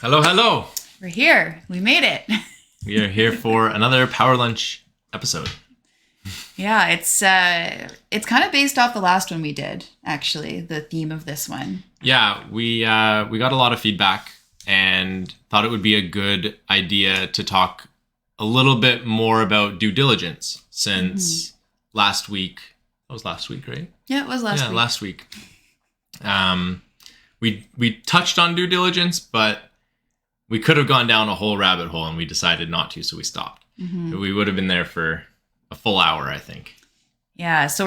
Hello, hello. We're here. We made it. We are here for another Power Lunch episode. Yeah, it's kind of based off the last one we did, actually, the theme of this one. Yeah, we got a lot of feedback and thought it would be a good idea to talk a little bit more about due diligence since last week. That was last week, right? Yeah, it was last week. Yeah, last week. We touched on due diligence, but we could have gone down a whole rabbit hole and we decided not to, so we stopped. We would have been there for a full hour, I think. Yeah, so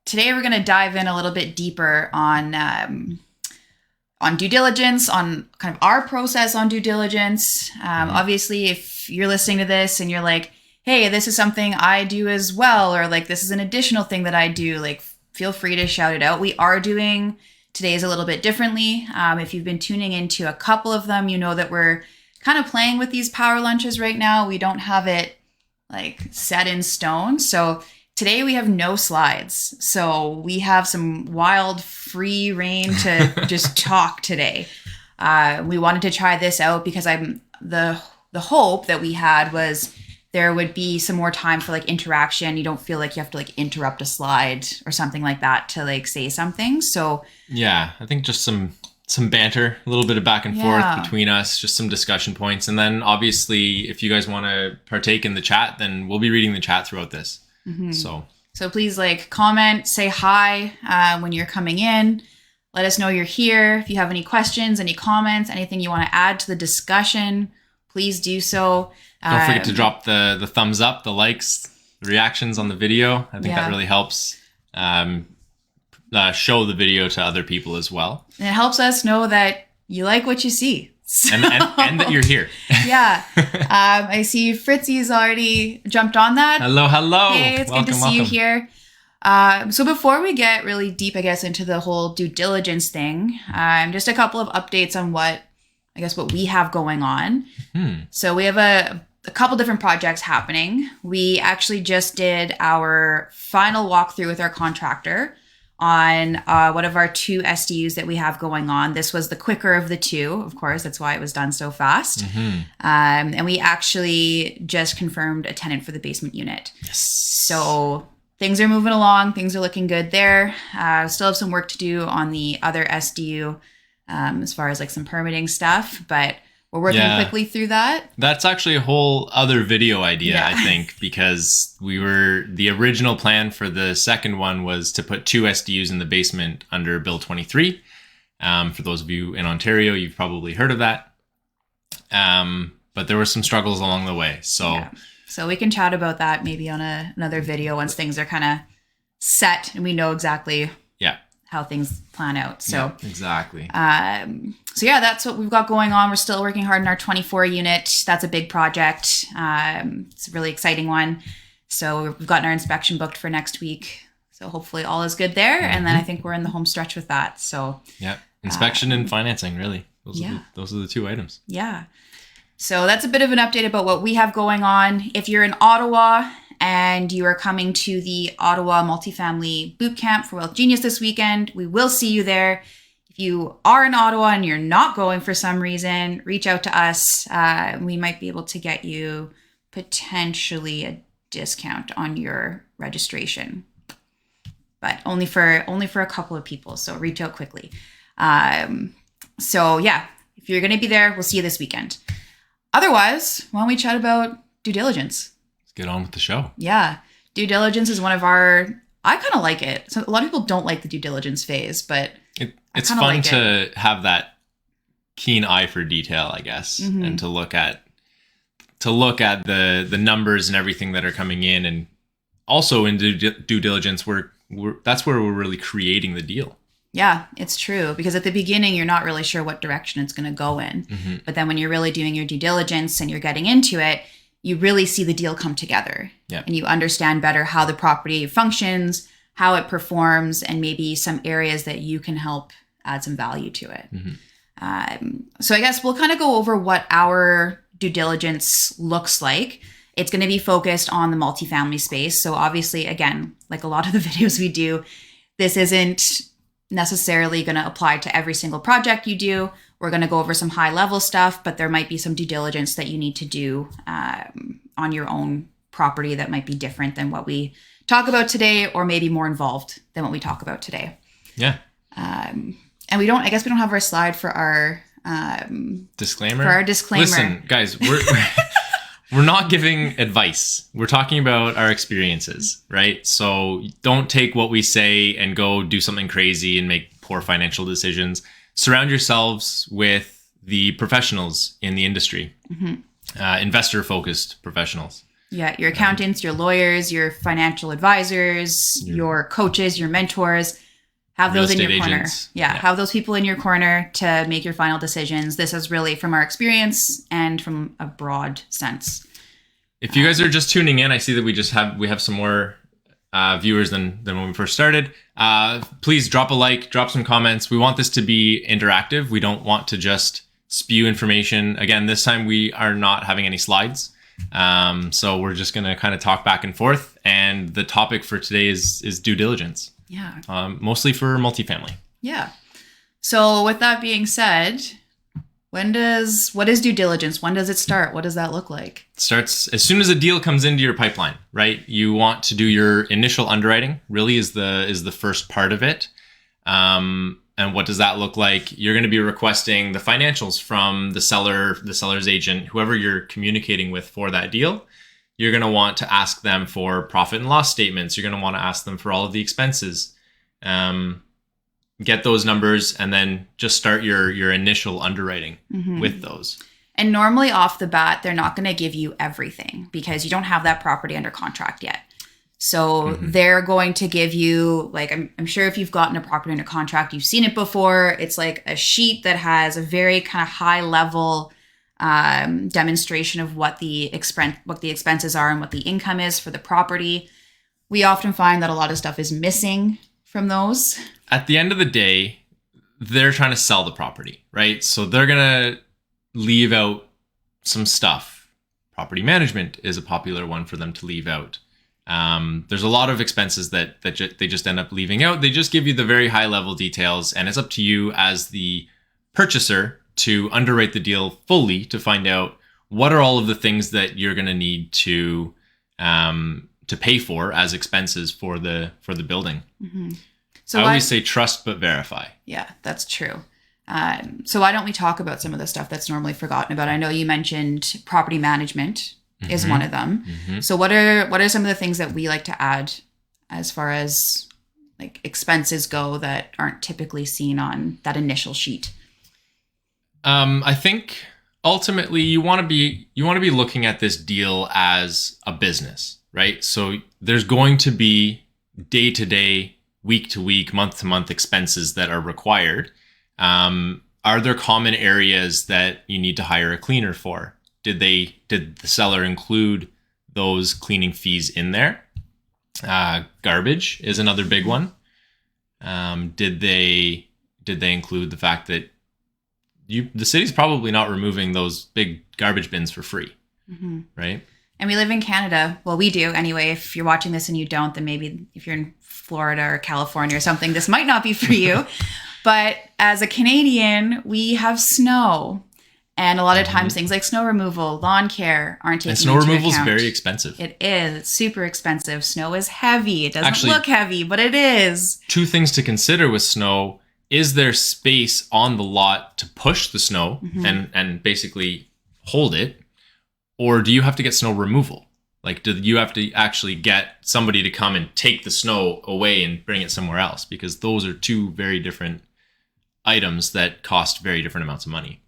today we're gonna dive in a little bit deeper on due diligence, on kind of our process on due diligence. Obviously, if you're listening to this and you're like, hey, this is something I do as well, or like this is an additional thing that I do, like feel free to shout it out. We are doing today's a little bit differently. If you've been tuning into a couple of them, you know that we're kind of playing with these power lunches right now. We don't have it like set in stone. So today we have no slides. So we have some wild free reign to just talk today. We wanted to try this out because the hope that we had was there would be some more time for like interaction. You don't feel like you have to like interrupt a slide or something like that to like say something. So yeah, I think just some banter, a little bit of back and forth between us, just some discussion points. And then obviously if you guys want to partake in the chat, then we'll be reading the chat throughout this. So please like comment, say hi when you're coming in. Let us know you're here. If you have any questions, any comments, anything you want to add to the discussion, please do so. Don't forget to drop the thumbs up, the likes, the reactions on the video. I think that really helps show the video to other people as well. And it helps us know that you like what you see. And that you're here. Yeah. I see Fritzy's already jumped on that. Hello. Hey, it's good to see you here. So before we get really deep, I guess, into the whole due diligence thing, just a couple of updates on what we have going on. So we have a couple different projects happening. We actually just did our final walkthrough with our contractor on one of our 2 SDUs that we have going on. This was the quicker of the 2, of course. That's why it was done so fast. And we actually just confirmed a tenant for the basement unit. Yes. So things are moving along. Things are looking good there. Still have some work to do on the other SDU as far as like some permitting stuff, but we're working quickly through that. That's actually a whole other video idea, I think, because the original plan for the second one was to put 2 SDUs in the basement under Bill 23. For those of you in Ontario, you've probably heard of that. But there were some struggles along the way. So we can chat about that maybe on another video once things are kind of set and we know exactly how things plan out. So exactly. That's what we've got going on. We're still working hard in our 24 unit. That's a big project. It's a really exciting one. So we've gotten our inspection booked for next week. So hopefully all is good there. And then I think we're in the home stretch with that. So inspection and financing, really. Those are the 2 items. Yeah. So that's a bit of an update about what we have going on. If you're in Ottawa and you are coming to the Ottawa Multifamily Boot Camp for Wealth Genius this weekend, we will see you there. If you are in Ottawa and you're not going for some reason, reach out to us. We might be able to get you potentially a discount on your registration, but only for a couple of people. So reach out quickly. If you're going to be there, we'll see you this weekend. Otherwise, why don't we chat about due diligence? Let's get on with the show. Yeah. Due diligence is one of I kind of like it. So a lot of people don't like the due diligence phase, but it's fun to have that keen eye for detail, I guess, and to look at the numbers and everything that are coming in. And also in due diligence, that's where we're really creating the deal. Yeah, it's true. Because at the beginning, you're not really sure what direction it's going to go in. But then when you're really doing your due diligence and you're getting into it, you really see the deal come together. And you understand better how the property functions, how it performs, and maybe some areas that you can help add some value to it. So I guess we'll kind of go over what our due diligence looks like. It's going to be focused on the multifamily space. So obviously, again, like a lot of the videos we do, this isn't necessarily going to apply to every single project you do. we're going to go over some high level stuff, but there might be some due diligence that you need to do on your own property that might be different than what we talk about today, or maybe more involved than what we talk about today. Yeah. And I guess we don't have our slide for our disclaimer. Listen, guys, we're not giving advice. We're talking about our experiences, right? So don't take what we say and go do something crazy and make poor financial decisions. Surround yourselves with the professionals in the industry, investor-focused professionals. Yeah, your accountants, your lawyers, your financial advisors, your coaches, your mentors. Have those in your corner. Yeah, have those people in your corner to make your final decisions. This is really from our experience and from a broad sense. If you guys are just tuning in, I see that we have some more viewers than when we first started. Please drop a like, drop some comments. We want this to be interactive. We don't want to just spew information. Again, this time we are not having any slides. So we're just going to kind of talk back and forth. And the topic for today is due diligence. Yeah. Mostly for multifamily. Yeah. So with that being said, what is due diligence? When does it start? What does that look like? It starts as soon as a deal comes into your pipeline, right? You want to do your initial underwriting, really is the first part of it. And what does that look like? You're going to be requesting the financials from the seller, the seller's agent, whoever you're communicating with for that deal. You're going to want to ask them for profit and loss statements. You're going to want to ask them for all of the expenses. Get those numbers and then just start your initial underwriting with those. And normally off the bat, they're not going to give you everything because you don't have that property under contract yet. So they're going to give you, like, I'm sure if you've gotten a property under contract, you've seen it before. It's like a sheet that has a very kind of high level demonstration of what the expenses are and what the income is for the property. We often find that a lot of stuff is missing from those. At the end of the day, they're trying to sell the property, right? So they're going to leave out some stuff. Property management is a popular one for them to leave out. There's a lot of expenses that they just end up leaving out. They just give you the very high level details, and it's up to you as the purchaser to underwrite the deal fully to find out what are all of the things that you're going to need to pay for as expenses for the building. So I always say trust but verify. Yeah, that's true. So why don't we talk about some of the stuff that's normally forgotten about? I know you mentioned property management is one of them. So what are some of the things that we like to add as far as like expenses go that aren't typically seen on that initial sheet? I think ultimately you want to be looking at this deal as a business, right? So there's going to be day-to-day, week-to-week, month-to-month expenses that are required. Are there common areas that you need to hire a cleaner for? Did the seller include those cleaning fees in there? Garbage is another big one. Did they include the fact that the city's probably not removing those big garbage bins for free, right? And we live in Canada. Well, we do anyway. If you're watching this and you don't, then maybe if you're in Florida or California or something, this might not be for you. But as a Canadian, we have snow. And a lot of times things like snow removal, lawn care aren't taken into account. And snow removal is very expensive. It is. It's super expensive. Snow is heavy. It doesn't look heavy, but it is. Two things to consider with snow. Is there space on the lot to push the snow and basically hold it? Or do you have to get snow removal? Like, do you have to actually get somebody to come and take the snow away and bring it somewhere else? Because those are two very different items that cost very different amounts of money.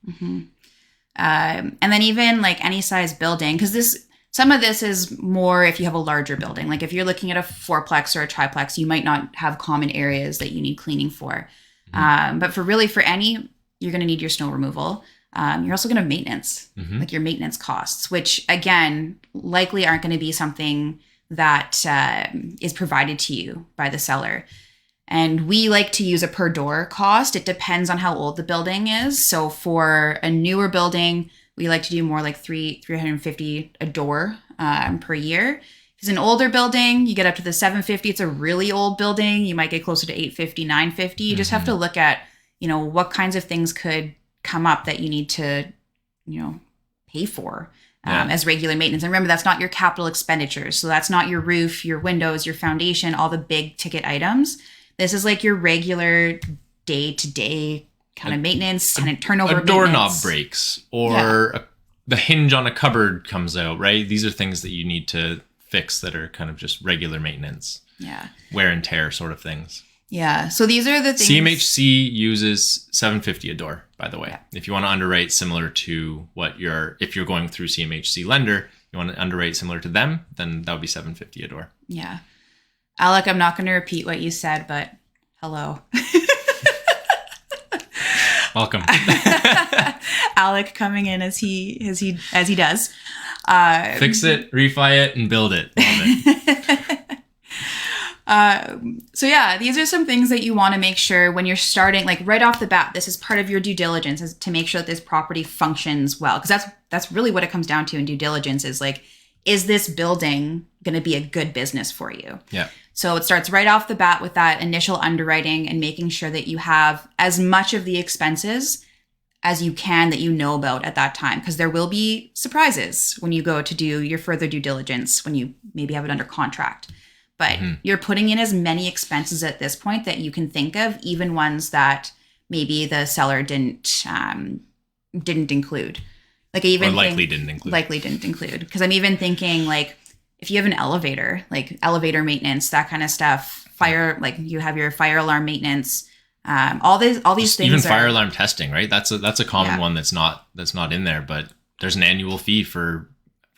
And then even like any size building, because some of this is more if you have a larger building. Like if you're looking at a fourplex or a triplex, you might not have common areas that you need cleaning for. But for any, you're going to need your snow removal. You're also going to have maintenance, like your maintenance costs, which again, likely aren't going to be something that is provided to you by the seller. And we like to use a per door cost. It depends on how old the building is. So for a newer building, we like to do more like $350 a door per year. If it's an older building, you get up to the $750. It's a really old building. You might get closer to $850, $950. You just have to look at, what kinds of things could come up that you need to, pay for as regular maintenance. And remember, that's not your capital expenditures. So that's not your roof, your windows, your foundation, all the big ticket items. This is like your regular day-to-day kind of maintenance, kind of turnover. A doorknob breaks, or the hinge on a cupboard comes out, right? These are things that you need to fix that are kind of just regular maintenance. Yeah. Wear and tear sort of things. Yeah. So these are the things. CMHC uses $750 a door, by the way. Yeah. If you want to underwrite similar to if you're going through CMHC lender, you want to underwrite similar to them, then that would be $750 a door. Yeah. Alec, I'm not going to repeat what you said, but hello. Welcome. Alec coming in as he does. Fix it, refi it, and build it. Love it. So yeah, these are some things that you want to make sure when you're starting, like right off the bat. This is part of your due diligence, is to make sure that this property functions well, because that's really what it comes down to in due diligence, is like, is this building going to be a good business for you? Yeah. So it starts right off the bat with that initial underwriting and making sure that you have as much of the expenses as you can that you know about at that time, because there will be surprises when you go to do your further due diligence, when you maybe have it under contract. But you're putting in as many expenses at this point that you can think of, even ones that maybe the seller didn't include. Like I even likely didn't include. Because I'm even thinking, like, if you have an elevator, like elevator maintenance, that kind of stuff, fire, like you have your fire alarm maintenance, all these things. Even fire alarm testing, right? That's a common one that's not in there, but there's an annual fee for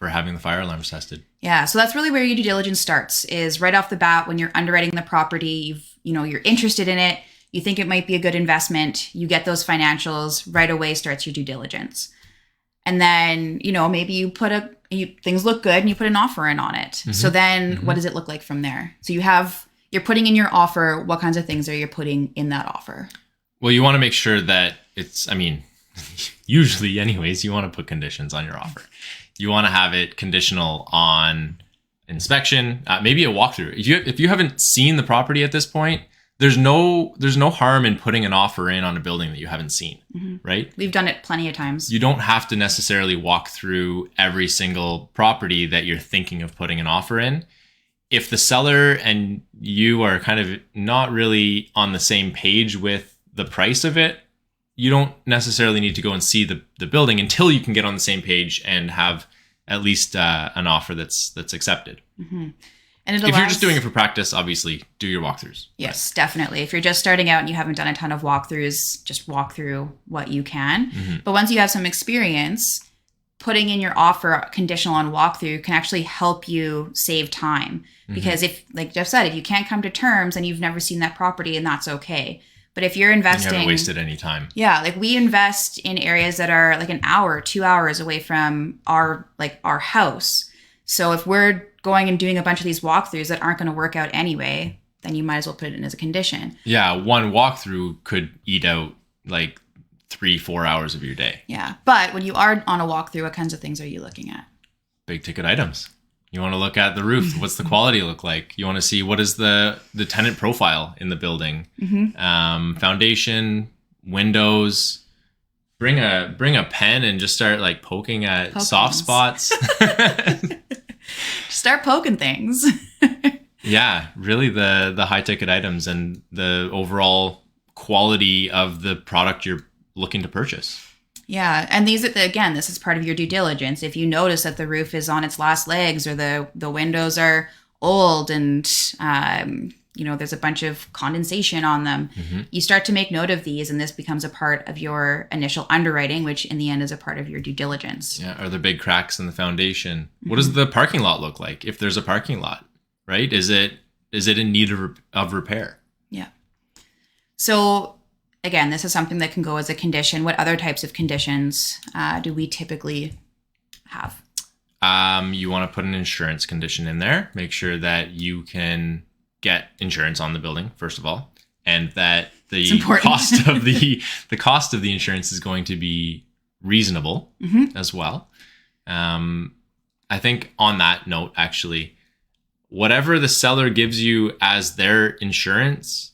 having the fire alarms tested. Yeah, so that's really where your due diligence starts, is right off the bat when you're underwriting the property. You're interested in it, you think it might be a good investment, you get those financials, right away starts your due diligence. And then, maybe you things look good and you put an offer in on it. Mm-hmm. So then what does it look like from there? So you're putting in your offer. What kinds of things are you putting in that offer? Well, you want to make sure that usually anyways, you want to put conditions on your offer. You want to have it conditional on inspection, maybe a walkthrough. If you haven't seen the property at this point, there's no harm in putting an offer in on a building that you haven't seen, right? We've done it plenty of times. You don't have to necessarily walk through every single property that you're thinking of putting an offer in. If the seller and you are kind of not really on the same page with the price of it, you don't necessarily need to go and see the building until you can get on the same page and have at least an offer that's accepted. Mm-hmm. And if you're just doing it for practice, obviously do your walkthroughs. Yes, definitely. If you're just starting out and you haven't done a ton of walkthroughs, just walk through what you can. Mm-hmm. But once you have some experience, putting in your offer conditional on walkthrough can actually help you save time. Because if, like Jeff said, if you can't come to terms and you've never seen that property, and that's okay. But if you're investing, you haven't wasted any time. Yeah, like we invest in areas that are like an hour, 2 hours away from our house. So if we're going and doing a bunch of these walkthroughs that aren't going to work out anyway, then you might as well put it in as a condition. Yeah, one walkthrough could eat out like 3-4 hours of your day. Yeah, but when you are on a walkthrough, what kinds of things are you looking at? Big ticket items. You want to look at the roof. What's the quality look like? You want to see what is the tenant profile in the building. Mm-hmm. Foundation, windows. Bring a pen and just start like poking at soft spots. Start poking things. Yeah, really the high ticket items and the overall quality of the product you're looking to purchase. Yeah, and this is part of your due diligence. If you notice that the roof is on its last legs, or the windows are old and there's a bunch of condensation on them, you start to make note of these, and this becomes a part of your initial underwriting, which in the end is a part of your due diligence. Yeah, are there big cracks in the foundation? What does the parking lot look like, if there's a parking lot, right? Is it in need of repair? Yeah. So again, this is something that can go as a condition. What other types of conditions do we typically have? You want to put an insurance condition in there. Make sure that you can get insurance on the building, first of all, and that the cost of the cost of the insurance is going to be reasonable as well. I think on that note, actually, whatever the seller gives you as their insurance,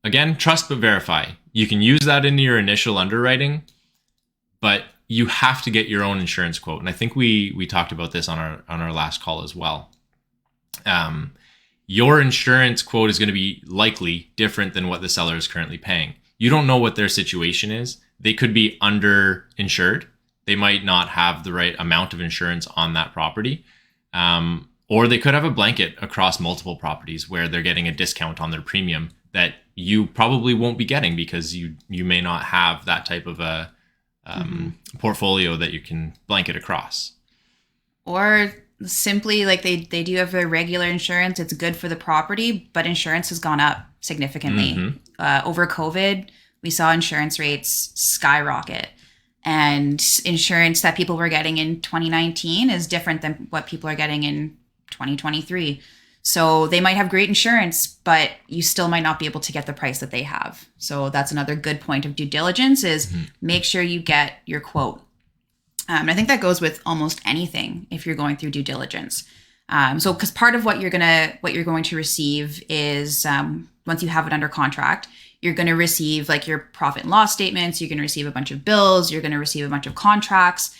again, trust but verify. You can use that into your initial underwriting, but you have to get your own insurance quote. And I think we talked about this on our last call as well. Your insurance quote is going to be likely different than what the seller is currently paying. You don't know what their situation is. They could be underinsured. They might not have the right amount of insurance on that property. Or they could have a blanket across multiple properties where they're getting a discount on their premium that you probably won't be getting because you may not have that type of a portfolio that you can blanket across. Or simply like they do have their regular insurance. It's good for the property, but insurance has gone up significantly. Over COVID, we saw insurance rates skyrocket. And insurance that people were getting in 2019 is different than what people are getting in 2023. So they might have great insurance, but you still might not be able to get the price that they have. So that's another good point of due diligence is make sure you get your quote. And I think that goes with almost anything if you're going through due diligence. So because part of what you're going to receive is once you have it under contract, you're going to receive like your profit and loss statements. You're going to receive a bunch of bills. You're going to receive a bunch of contracts.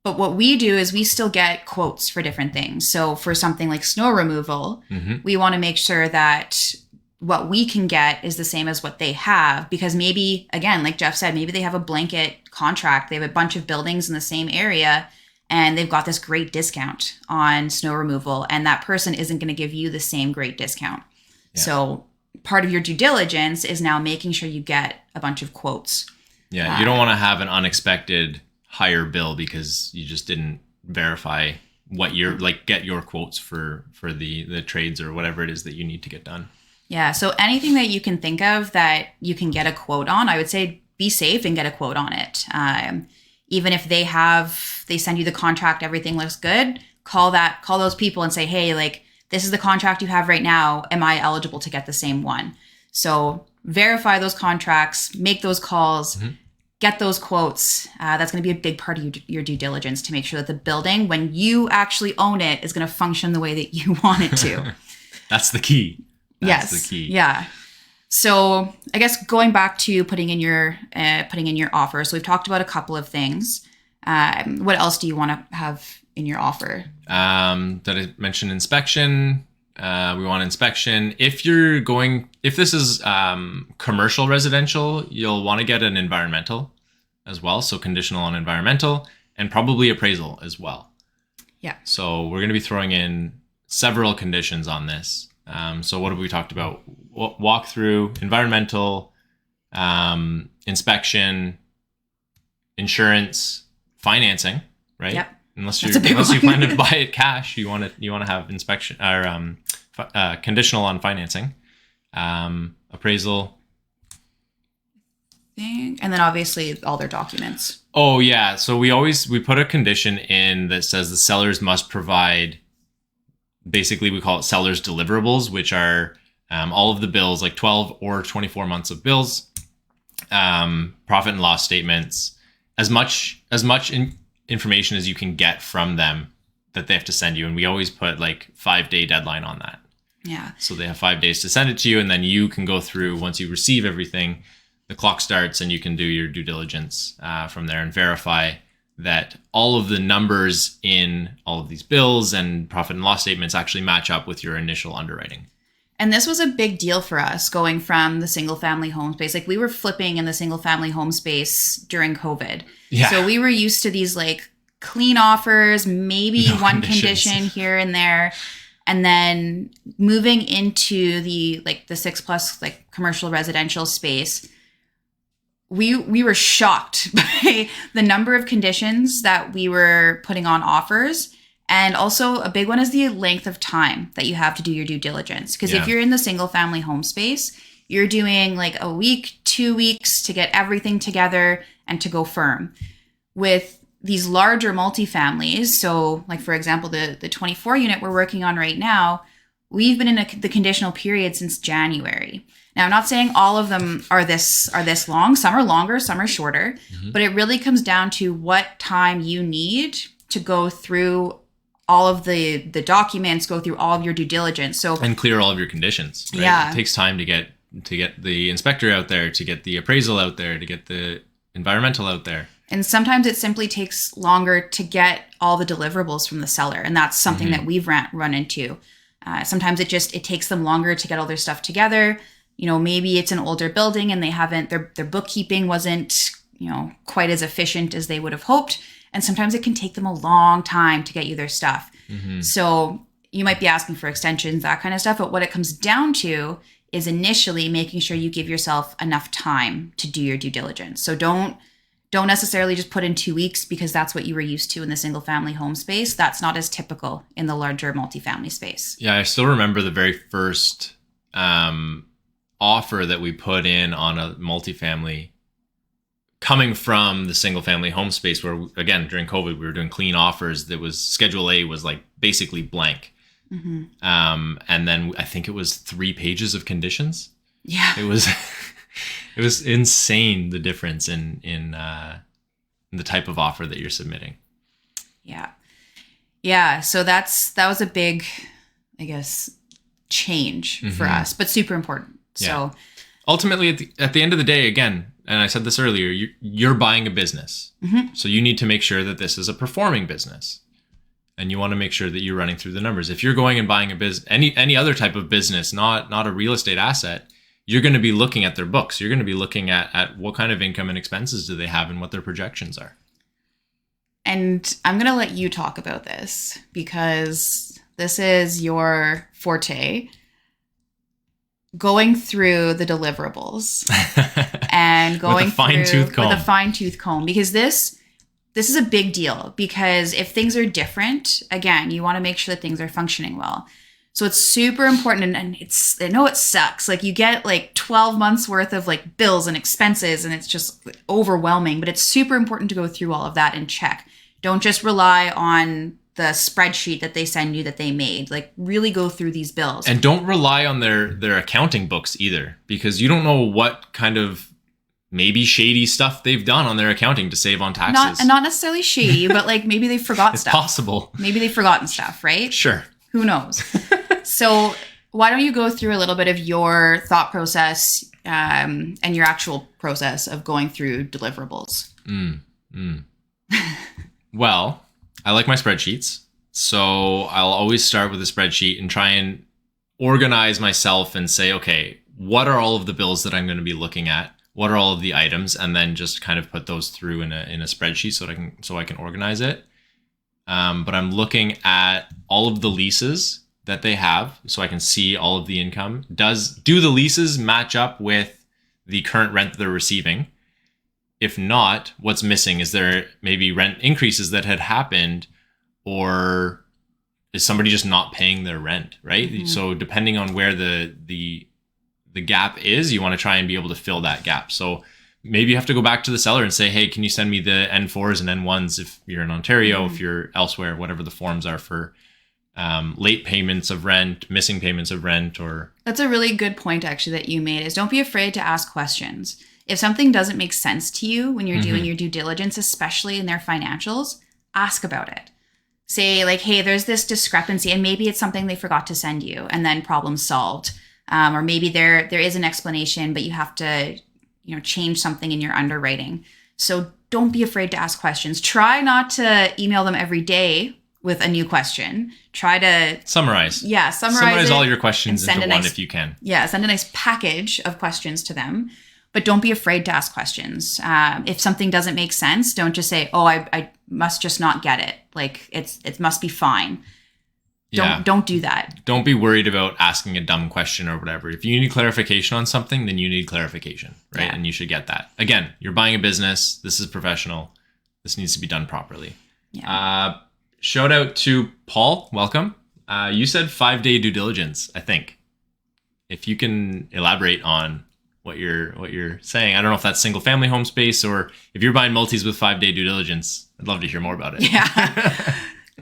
But what we do is we still get quotes for different things. So for something like snow removal, we want to make sure that what we can get is the same as what they have, because maybe, again, like Jeff said, maybe they have a blanket contract. They have a bunch of buildings in the same area and they've got this great discount on snow removal, and that person isn't going to give you the same great discount. Yeah. So part of your due diligence is now making sure you get a bunch of quotes. Yeah, you don't want to have an unexpected higher bill because you just didn't verify what you're like, get your quotes for the trades or whatever it is that you need to get done. Yeah, so anything that you can think of that you can get a quote on, I would say be safe and get a quote on it. Even if they send you the contract, everything looks good, call those people and say, hey, like, this is the contract you have right now. Am I eligible to get the same one? So verify those contracts, make those calls, get those quotes. That's going to be a big part of your due diligence to make sure that the building, when you actually own it, is going to function the way that you want it to. That's the key. That's the key. Yeah. So I guess going back to putting in your offer. So we've talked about a couple of things. What else do you want to have in your offer? Did I mention inspection? We want inspection. If this is commercial residential, you'll want to get an environmental as well. So conditional on environmental and probably appraisal as well. Yeah. So we're going to be throwing in several conditions on this. So what have we talked about? Walkthrough, environmental, inspection, insurance, financing, right? Yep. Unless you plan to buy it cash, you want to have inspection or conditional on financing, appraisal, and then obviously all their documents. Oh yeah, so we put a condition in that says the sellers must provide. Basically, we call it seller's deliverables, which are all of the bills, like 12 or 24 months of bills, profit and loss statements, as much information as you can get from them that they have to send you. And we always put like 5-day deadline on that. Yeah. So they have 5 days to send it to you, and then you can go through, once you receive everything, the clock starts and you can do your due diligence from there and verify that all of the numbers in all of these bills and profit and loss statements actually match up with your initial underwriting. And this was a big deal for us going from the single family home space. Like we were flipping in the single family home space during COVID. Yeah. So we were used to these like clean offers, maybe no one condition here and there. And then moving into the 6+ like commercial residential space, we were shocked by the number of conditions that we were putting on offers. And also a big one is the length of time that you have to do your due diligence. Because if you're in the single family home space, you're doing like a week, 2 weeks to get everything together and to go firm. With these larger multifamilies, so like for example, the 24 unit we're working on right now, we've been in the conditional period since January. Now, I'm not saying all of them are this long. Some are longer, some are shorter. But it really comes down to what time you need to go through all of the documents, go through all of your due diligence. And clear all of your conditions. Right? Yeah. It takes time to get the inspector out there, to get the appraisal out there, to get the environmental out there. And sometimes it simply takes longer to get all the deliverables from the seller. And that's something that we've run into. Sometimes it takes them longer to get all their stuff together. Maybe it's an older building and they haven't, their bookkeeping wasn't, quite as efficient as they would have hoped. And sometimes it can take them a long time to get you their stuff. So you might be asking for extensions, that kind of stuff. But what it comes down to is initially making sure you give yourself enough time to do your due diligence. So don't necessarily just put in 2 weeks because that's what you were used to in the single family home space. That's not as typical in the larger multifamily space. Yeah, I still remember the very first offer that we put in on a multifamily coming from the single family home space where, again, during COVID, we were doing clean offers. That was Schedule A was like basically blank. And then I think it was 3 pages of conditions. Yeah. It was... It was insane, the difference in the type of offer that you're submitting. Yeah. So that was a big, I guess, change for us, but super important. So ultimately, at the end of the day, again, and I said this earlier, you're buying a business. So you need to make sure that this is a performing business. And you want to make sure that you're running through the numbers. If you're going and buying any other type of business, not a real estate asset, you're going to be looking at their books. You're going to be looking at what kind of income and expenses do they have and what their projections are. And I'm going to let you talk about this because this is your forte. Going through the deliverables and going with a fine-tooth comb because this is a big deal because if things are different, again, you want to make sure that things are functioning well. So it's super important, and I know it sucks. Like you get like 12 months worth of like bills and expenses, and it's just overwhelming. But it's super important to go through all of that and check. Don't just rely on the spreadsheet that they send you that they made. Like really go through these bills. And don't rely on their accounting books either, because you don't know what kind of maybe shady stuff they've done on their accounting to save on taxes. Not necessarily shady, but like maybe they forgot stuff. It's possible. Maybe they've forgotten stuff, right? Sure. Who knows? So why don't you go through a little bit of your thought process and your actual process of going through deliverables? Well, I like my spreadsheets. So I'll always start with a spreadsheet and try and organize myself and say, okay, what are all of the bills that I'm going to be looking at? What are all of the items? And then just kind of put those through in a spreadsheet so I can organize it. But I'm looking at all of the leases that they have so I can see all of the income. Do the leases match up with the current rent that they're receiving? If not, what's missing? Is there maybe rent increases that had happened, or is somebody just not paying their rent, right? So depending on where the gap is, you want to try and be able to fill that gap. So maybe you have to go back to the seller and say, hey, can you send me the N4s and N1s if you're in Ontario, if you're elsewhere, whatever the forms are for late payments of rent, missing payments of rent, or... That's a really good point, actually, that you made, is don't be afraid to ask questions. If something doesn't make sense to you when you're doing your due diligence, especially in their financials, ask about it. Say, like, hey, there's this discrepancy, and maybe it's something they forgot to send you, and then problem solved. Or maybe there is an explanation, but you have to change something in your underwriting. So don't be afraid to ask questions. Try not to email them every day with a new question. Try to summarize. Yeah, summarize all your questions into one if you can. Yeah, send a nice package of questions to them. But don't be afraid to ask questions. If something doesn't make sense, don't just say, oh, I must just not get it. Like it must be fine. Don't do that. Don't be worried about asking a dumb question or whatever. If you need clarification on something, then you need clarification, right? Yeah. And you should get that. Again, you're buying a business. This is professional. This needs to be done properly. Yeah. Shout out to Paul. Welcome. You said 5-day due diligence, I think. If you can elaborate on what you're saying. I don't know if that's single family home space or if you're buying multis with 5-day due diligence. I'd love to hear more about it. Yeah.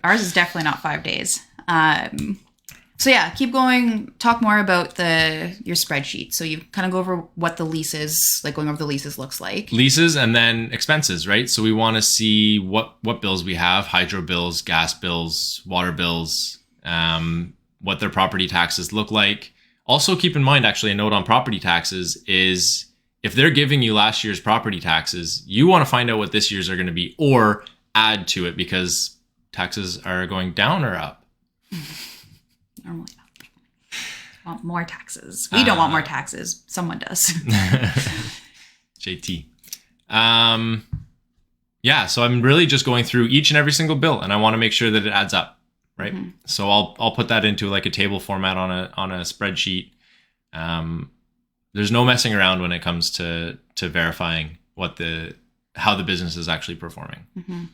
Ours is definitely not 5 days. So yeah, keep going. Talk more about your spreadsheet. So you kind of go over what the leases, like going over the leases looks like. Leases and then expenses, right? So we want to see what bills we have, hydro bills, gas bills, water bills, what their property taxes look like. Also keep in mind, actually, a note on property taxes is if they're giving you last year's property taxes, you want to find out what this year's are going to be or add to it because taxes are going down or up. Normally up. Want more taxes. We don't want more taxes. Someone does. JT. Yeah, so I'm really just going through each and every single bill, and I want to make sure that it adds up, right? Mm-hmm. So I'll put that into like a table format on a spreadsheet. There's no messing around when it comes to verifying how the business is actually performing. Mm-hmm.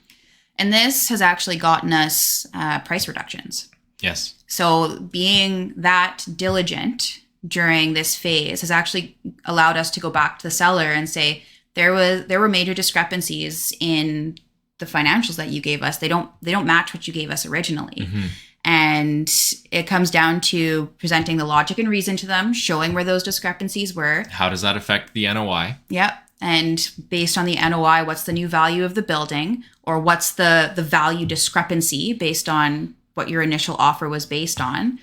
And this has actually gotten us price reductions. Yes. So being that diligent during this phase has actually allowed us to go back to the seller and say, there were major discrepancies in the financials that you gave us. They don't match what you gave us originally. Mm-hmm. And it comes down to presenting the logic and reason to them, showing where those discrepancies were. How does that affect the NOI? Yep. And based on the NOI, what's the new value of the building, or what's the value discrepancy based on what your initial offer was based on?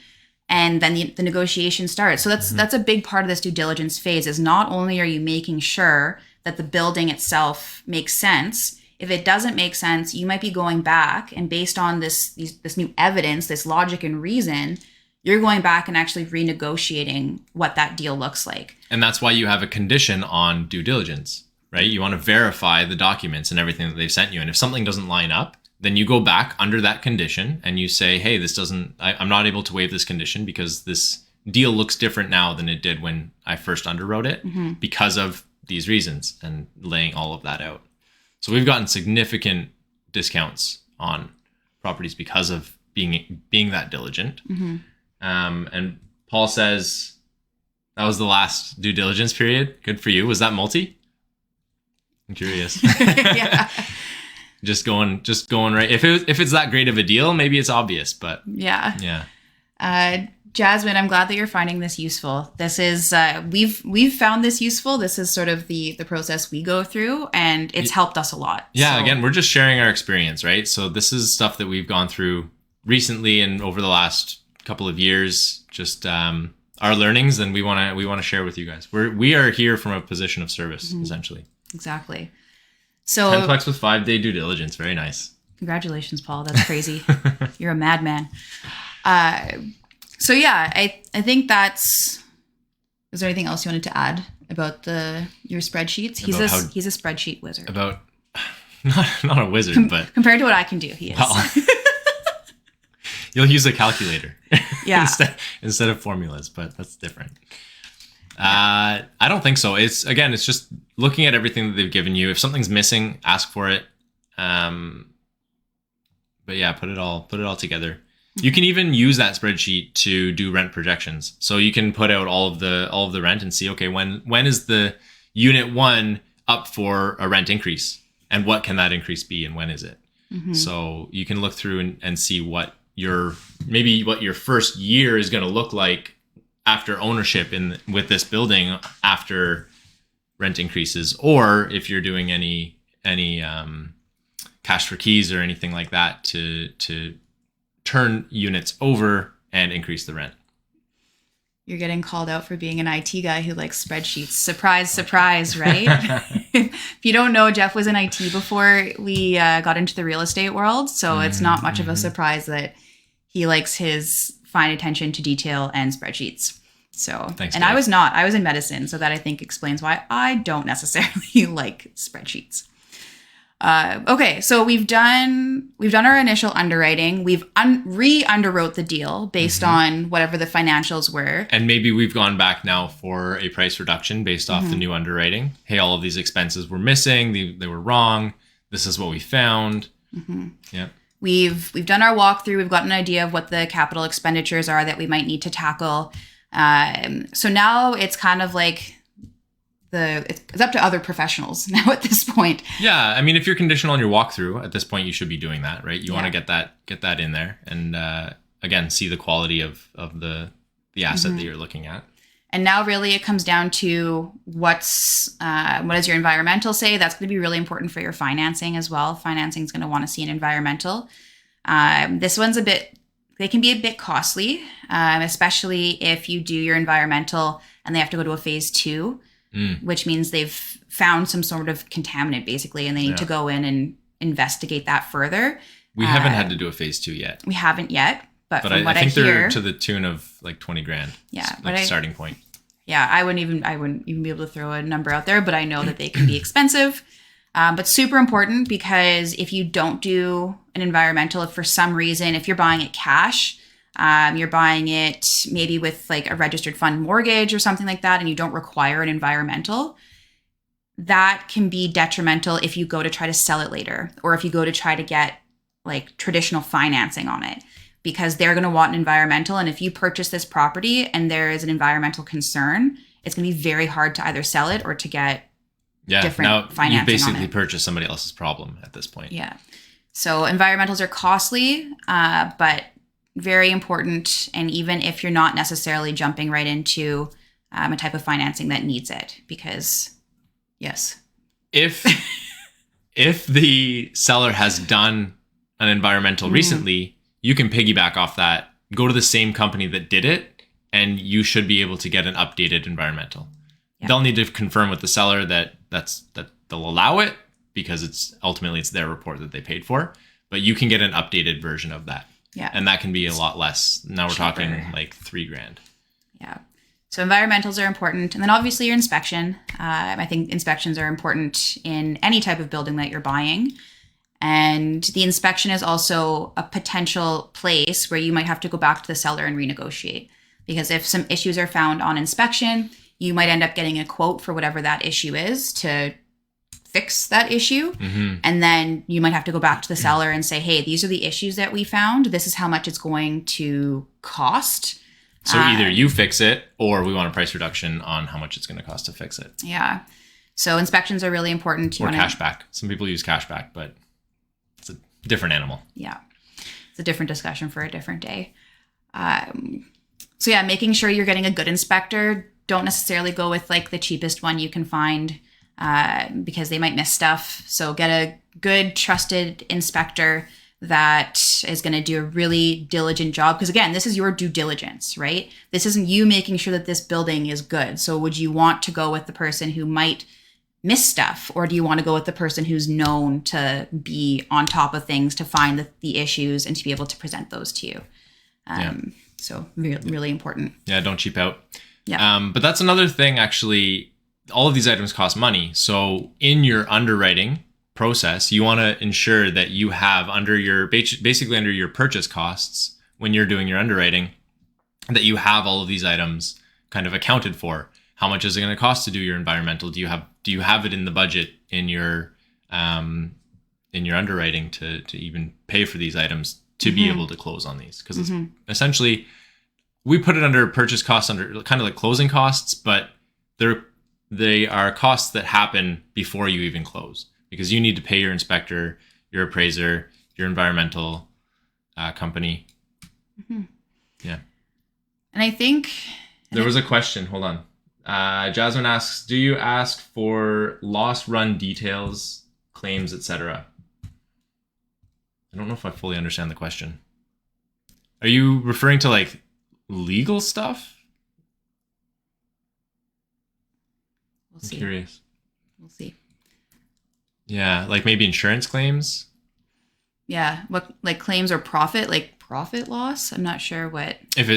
And then the negotiation starts. So that's a big part of this due diligence phase, is not only are you making sure that the building itself makes sense. If it doesn't make sense, you might be going back and based on this new evidence, this logic and reason, you're going back and actually renegotiating what that deal looks like. And that's why you have a condition on due diligence, right? You want to verify the documents and everything that they've sent you. And if something doesn't line up, then you go back under that condition and you say, hey, I'm not able to waive this condition because this deal looks different now than it did when I first underwrote it because of these reasons, and laying all of that out. So we've gotten significant discounts on properties because of being that diligent. Mm-hmm. And Paul says that was the last due diligence period. Good for you. Was that multi? I'm curious. Yeah. Just going right. If it's that great of a deal, maybe it's obvious, but yeah. Jasmine, I'm glad that you're finding this useful. This is we've found this useful. This is sort of the process we go through, and it's helped us a lot. Yeah, so. Again, we're just sharing our experience, right? So this is stuff that we've gone through recently and over the last couple of years. Just our learnings, and we want to share with you guys. We are here from a position of service, essentially. Exactly. So 10plex with 5-day due diligence. Very nice. Congratulations, Paul. That's crazy. You're a madman. So yeah, I think is there anything else you wanted to add about your spreadsheets? He's a spreadsheet wizard. About not a wizard, but compared to what I can do, he is. Well, you'll use a calculator yeah. instead of formulas, but that's different. I don't think so. It's just looking at everything that they've given you. If something's missing, ask for it. But yeah, put it all together. You can even use that spreadsheet to do rent projections. So you can put out all of the rent and see, okay, when is the unit 1 up for a rent increase, and what can that increase be, and when is it? Mm-hmm. So you can look through and see what your first year is going to look like after ownership with this building after rent increases, or if you're doing any cash for keys or anything like that to turn units over and increase the rent. You're getting called out for being an IT guy who likes spreadsheets. Surprise, surprise, right? If you don't know, Jeff was in IT before we got into the real estate world. So it's not much of a surprise that he likes his fine attention to detail and spreadsheets. So, thanks, and Dave. I was in medicine. So that I think explains why I don't necessarily like spreadsheets. Okay, so we've done our initial underwriting. We've re-underwrote the deal based on whatever the financials were. And maybe we've gone back now for a price reduction based off the new underwriting. Hey, all of these expenses were missing. They were wrong. This is what we found. Mm-hmm. Yeah. We've done our walkthrough. We've got an idea of what the capital expenditures are that we might need to tackle. So now it's kind of like it's up to other professionals now at this point. Yeah, I mean, if you're conditional on your walkthrough at this point, you should be doing that, right? You want to get that in there, and again, see the quality of the asset that you're looking at. And now, really, it comes down to what does your environmental say? That's going to be really important for your financing as well. Financing is going to want to see an environmental. This one's they can be a bit costly, especially if you do your environmental and they have to go to a phase 2. which means they've found some sort of contaminant basically, and they need to go in and investigate that further. We haven't had to do a phase 2 yet. We haven't yet, but from I what think I hear, they're to the tune of like 20 grand. Yeah, like starting point. Yeah, I wouldn't even be able to throw a number out there, but I know that they can be expensive. But super important, because if you don't do an environmental, if for some reason, if you're buying it cash, you're buying it maybe with like a registered fund mortgage or something like that, and you don't require an environmental, that can be detrimental if you go to try to sell it later, or if you go to try to get like traditional financing on it, because they're going to want an environmental. And if you purchase this property and there is an environmental concern, it's going to be very hard to either sell it or to get different financing. You basically purchased somebody else's problem at this point. Yeah. So environmentals are costly, but very important. And even if you're not necessarily jumping right into a type of financing that needs it, because yes. If the seller has done an environmental recently, you can piggyback off that, go to the same company that did it, and you should be able to get an updated environmental. Yeah. They'll need to confirm with the seller that they'll allow it, because it's their report that they paid for, but you can get an updated version of that. Yeah. And that can be a lot less. Now we're talking like 3 grand. Yeah. So environmentals are important. And then obviously your inspection. I think inspections are important in any type of building that you're buying. And the inspection is also a potential place where you might have to go back to the seller and renegotiate. Because if some issues are found on inspection, you might end up getting a quote for whatever that issue is to fix that issue. Mm-hmm. And then you might have to go back to the seller and say, hey, these are the issues that we found. This is how much it's going to cost. So either you fix it, or we want a price reduction on how much it's going to cost to fix it. Yeah. So inspections are really important. Or cashback. Some people use cashback, but it's a different animal. Yeah. It's a different discussion for a different day. So yeah, making sure you're getting a good inspector. Don't necessarily go with like the cheapest one you can find, because they might miss stuff. So get a good, trusted inspector that is going to do a really diligent job. Because again, this is your due diligence, right? This isn't you making sure that this building is good. So would you want to go with the person who might miss stuff, or do you want to go with the person who's known to be on top of things, to find the issues and to be able to present those to you? So really important. Yeah, don't cheap out. Yeah. But that's another thing, actually. All of these items cost money. So in your underwriting process, you want to ensure that you have basically under your purchase costs, when you're doing your underwriting, that you have all of these items kind of accounted for. How much is it going to cost to do your environmental? Do you have it in the budget in your underwriting to even pay for these items to be able to close on these? Because it's essentially, we put it under purchase costs, under kind of like closing costs, but they are costs that happen before you even close, because you need to pay your inspector, your appraiser, your environmental company. Mm-hmm. Yeah. And I think there was a question. Hold on. Jasmine asks, do you ask for loss run details, claims, etc.? I don't know if I fully understand the question. Are you referring to like legal stuff? We'll see. I'm curious. We'll see. Yeah, like maybe insurance claims? Yeah, what, like claims or profit loss? I'm not sure what. If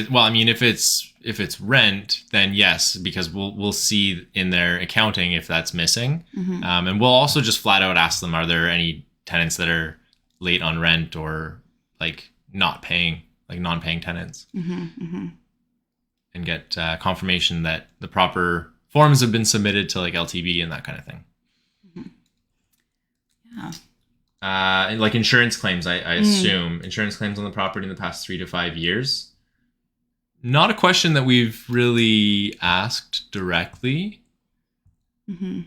it's rent, then yes, because we'll see in their accounting if that's missing. Mm-hmm. And we'll also just flat out ask them, are there any tenants that are late on rent, or like not paying, like non-paying tenants, and get confirmation that the proper forms have been submitted to like LTV and that kind of thing. Yeah. Like insurance claims, I assume insurance claims on the property in the past 3 to 5 years. Not a question that we've really asked directly. Mm-hmm.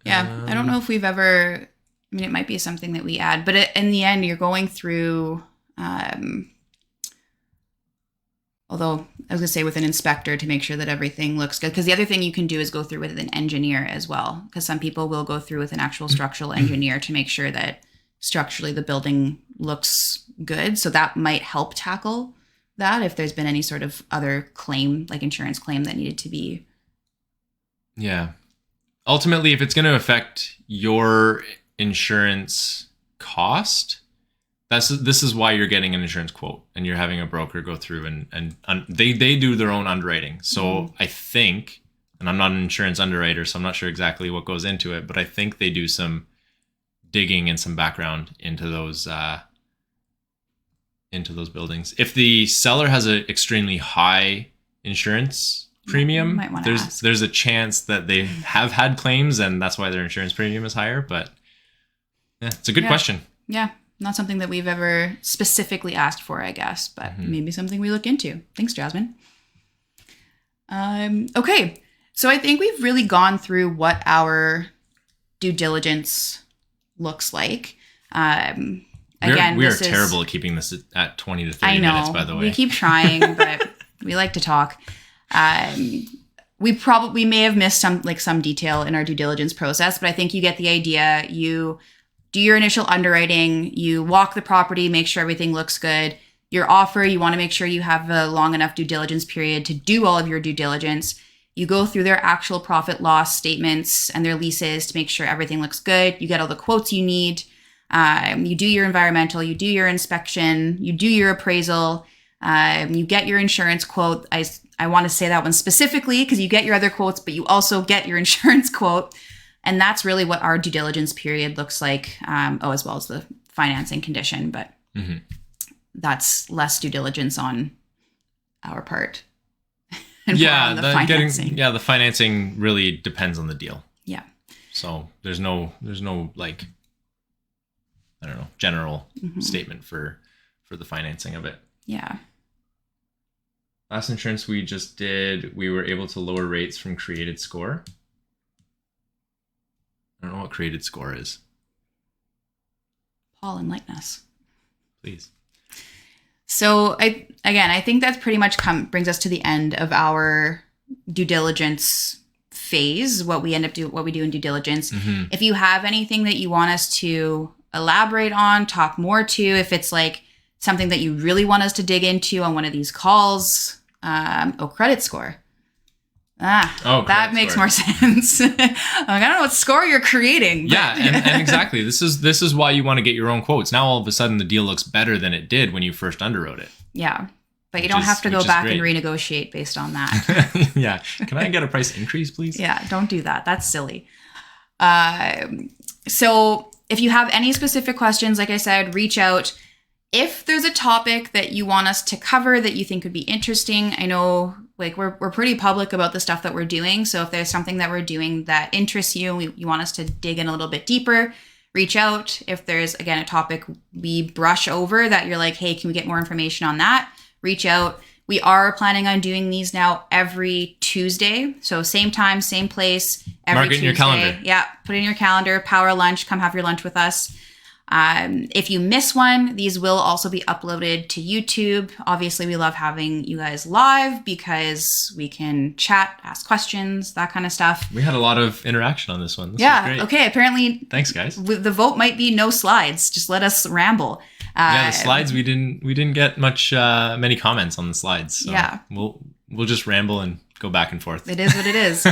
Yeah, I don't know if we've ever. I mean, it might be something that we add, but in the end, you're going through. Although I was going to say with an inspector to make sure that everything looks good. Because the other thing you can do is go through with an engineer as well. Because some people will go through with an actual structural engineer to make sure that structurally the building looks good. So that might help tackle that if there's been any sort of other claim, like insurance claim, that needed to be. Yeah. ultimately, if it's going to affect your insurance cost, this is why you're getting an insurance quote and you're having a broker go through and they do their own underwriting. So I think, and I'm not an insurance underwriter, so I'm not sure exactly what goes into it, but I think they do some digging and some background into those buildings. If the seller has an extremely high insurance premium, there's a chance that they have had claims and that's why their insurance premium is higher. But yeah, it's a good question. Yeah. Not something that we've ever specifically asked for, I guess, but maybe something we look into. Thanks, Jasmine. Okay. So I think we've really gone through what our due diligence looks like. Again, we are terrible at keeping this at 20 to 30 minutes, by the way. We keep trying, but we like to talk. We may have missed some detail in our due diligence process, but I think you get the idea. You do your initial underwriting, you walk the property, make sure everything looks good. Your offer, you want to make sure you have a long enough due diligence period to do all of your due diligence. You go through their actual profit loss statements and their leases to make sure everything looks good. You get all the quotes you need. You do your environmental, you do your inspection, you do your appraisal, you get your insurance quote. I want to say that one specifically because you get your other quotes, but you also get your insurance quote. And that's really what our due diligence period looks like, as well as the financing condition. But that's less due diligence on our part. And the financing. The financing really depends on the deal. Yeah. So there's no like, I don't know, general statement for the financing of it. Yeah. Last insurance we just did, we were able to lower rates from created score. I don't know what created score is. Paul, enlighten us. Please. So I think that's pretty much brings us to the end of our due diligence phase, what we do in due diligence. If you have anything that you want us to elaborate on, talk more to, if it's like something that you really want us to dig into on one of these calls, credit score. That makes more sense. I don't know what score you're creating. Yeah, and exactly. This is why you want to get your own quotes. Now all of a sudden the deal looks better than it did when you first underwrote it. Yeah, but you don't have to go back and renegotiate based on that. Yeah. Can I get a price increase, please? Yeah, don't do that. That's silly. So if you have any specific questions, like I said, reach out. If there's a topic that you want us to cover that you think would be interesting, I know we're pretty public about the stuff that we're doing. So if there's something that we're doing that interests you, you want us to dig in a little bit deeper, reach out. If there's, again, a topic we brush over that you're like, hey, can we get more information on that? Reach out. We are planning on doing these now every Tuesday. So same time, same place, every Mark it Tuesday. in your calendar. Yeah, put it in your calendar. Power lunch. Come have your lunch with us. If you miss one, these will also be uploaded to YouTube. Obviously, we love having you guys live because we can chat, ask questions, that kind of stuff. We had a lot of interaction on this one. This was great. Okay. Apparently, thanks, guys. The vote might be no slides. Just let us ramble. The slides we didn't get many comments on the slides. So yeah, we'll just ramble and go back and forth. It is what it is.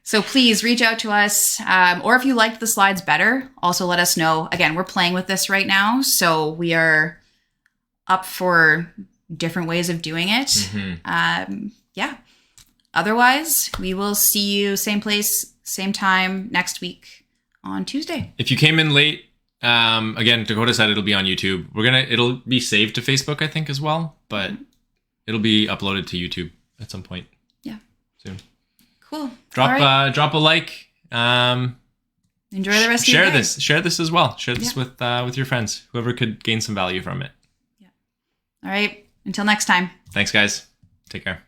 So please reach out to us. Or if you liked the slides better, also let us know. Again, we're playing with this right now, so we are up for different ways of doing it. Yeah. Otherwise, we will see you same place, same time next week on Tuesday. If you came in late, again, Dakota said it'll be on YouTube. It'll be saved to Facebook, I think, as well, but it'll be uploaded to YouTube at some point. Yeah. Soon. Cool. Drop a like. Enjoy the rest of your day. Share this as well. Share this with your friends. Whoever could gain some value from it. Yeah. All right. Until next time. Thanks, guys. Take care.